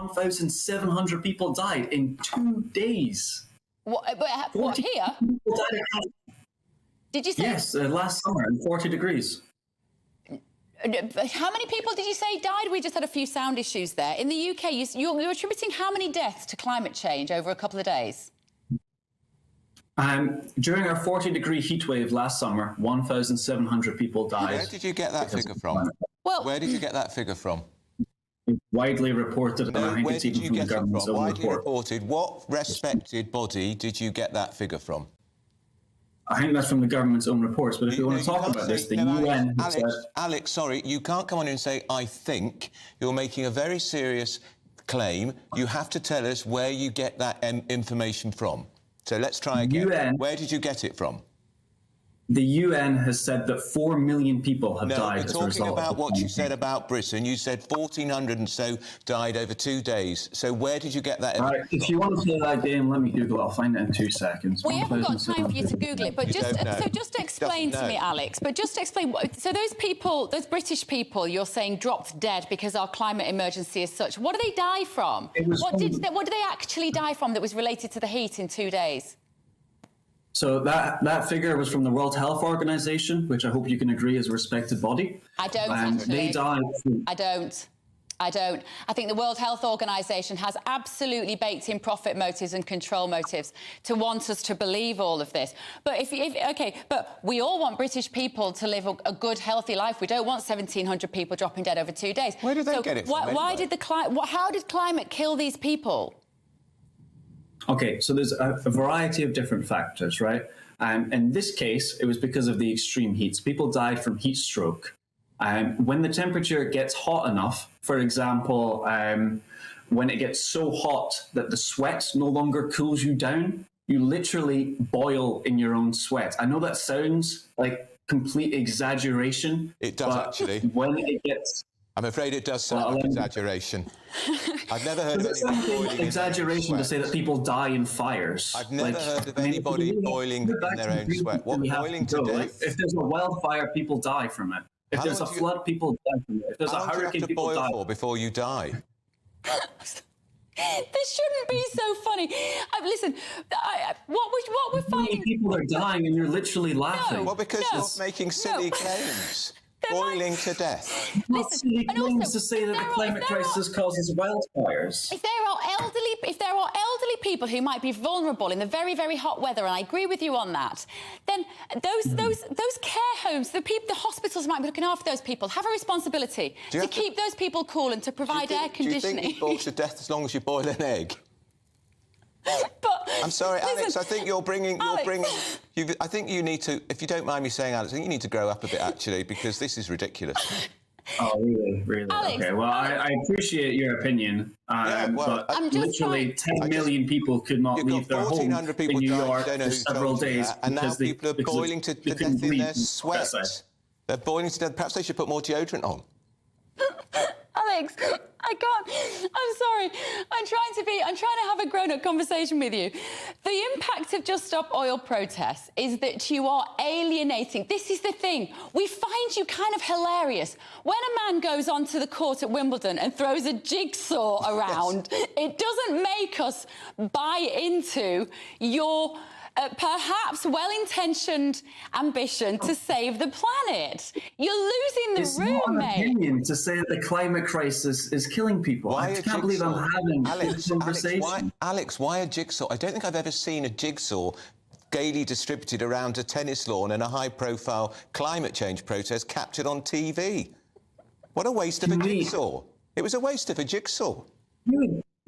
1,700 people died in 2 days. What here? People died across. Did you say? Yes, last summer in 40 degrees. How many people did you say died? We just had a few sound issues there. In the UK, you're attributing how many deaths to climate change over a couple of days? During our 40-degree heat wave last summer, 1,700 people died. Where did you get that figure from? Well, where did you get that figure from? Widely reported, and I think where it's did even you from the get it government's from? own Widely report. reported. What respected body did you get that figure from? I think that's from the government's own reports, but if we want to talk about this, the UN... Alex, sorry, you can't come on here and say, I think. You're making a very serious claim. You have to tell us where you get that information from. So let's try again. UN, where did you get it from? The UN has said that 4 million people have died as a result. No, we're talking about what you said about Britain. You said 1,400 and so died over 2 days. So where did you get that? Right, if you want to play that game, let me Google it. I'll find it in 2 seconds. We haven't got time for you to Google it, but just explain to me, Alex. But just explain. So those people, those British people, you're saying dropped dead because our climate emergency is such. What do they die from? What did they actually die from that was related to the heat in 2 days? So that figure was from the World Health Organization, which I hope you can agree is a respected body. I don't, actually. They died. I don't. I think the World Health Organization has absolutely baked in profit motives and control motives to want us to believe all of this. But but we all want British people to live a good, healthy life. We don't want 1,700 people dropping dead over 2 days. Where did they get it from? How did climate kill these people? Okay, so there's a variety of different factors, right? In this case, it was because of the extreme heats. People died from heat stroke. When the temperature gets hot enough, for example, when it gets so hot that the sweat no longer cools you down, you literally boil in your own sweat. I know that sounds like complete exaggeration. It does, actually. When it gets... I'm afraid it does sound like exaggeration. I've never heard of anybody boiling exaggeration to say that people die in fires. I've never heard of anybody boiling in their own sweat. What, boiling to death? If there's a wildfire, people die from it. If there's a flood, people die from it. If there's a hurricane, people die. How long do you have to boil for before you die? This shouldn't be so funny. Listen, what we're finding... People are dying and you're literally laughing. No, well, because you're making silly claims. Boiling to death. Listen, claims to say that the climate crisis causes wildfires. If there are elderly people who might be vulnerable in the very, very hot weather, and I agree with you on that, then those care homes, the hospitals might be looking after those people, have a responsibility to keep those people cool and to provide air conditioning. Do you think you boil to death as long as you boil an egg? But I'm sorry, listen, Alex. I think I think you need to, if you don't mind me saying, Alex, I think you need to grow up a bit, actually, because this is ridiculous. Oh, really? Alex, okay, well, I appreciate your opinion, but literally 10 million people could not leave their home in New York for several days. And now people are boiling to death in their sweat. They're boiling to death. Perhaps they should put more deodorant on. Alex, I can't. I'm sorry. I'm trying to have a grown-up conversation with you. The impact of Just Stop Oil protests is that you are alienating. This is the thing. We find you kind of hilarious. When a man goes onto the court at Wimbledon and throws a jigsaw around, it doesn't make us buy into your... perhaps well-intentioned ambition to save the planet. You're losing the room, mate. It's not an opinion to say that the climate crisis is killing people. I can't believe I'm having this conversation. Alex, why a jigsaw? I don't think I've ever seen a jigsaw gaily distributed around a tennis lawn in a high-profile climate change protest captured on TV. What a waste of a jigsaw. It was a waste of a jigsaw.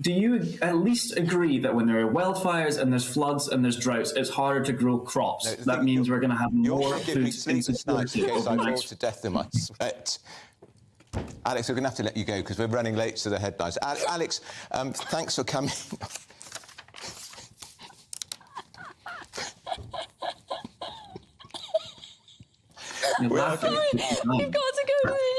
Do you at least agree that when there are wildfires and there's floods and there's droughts, it's harder to grow crops? No, that means we're going to have more food insecurity. In case I fall to death in my sweat. Alex, we're going to have to let you go because we're running late to the headlines. Alex, thanks for coming. We've got to go to the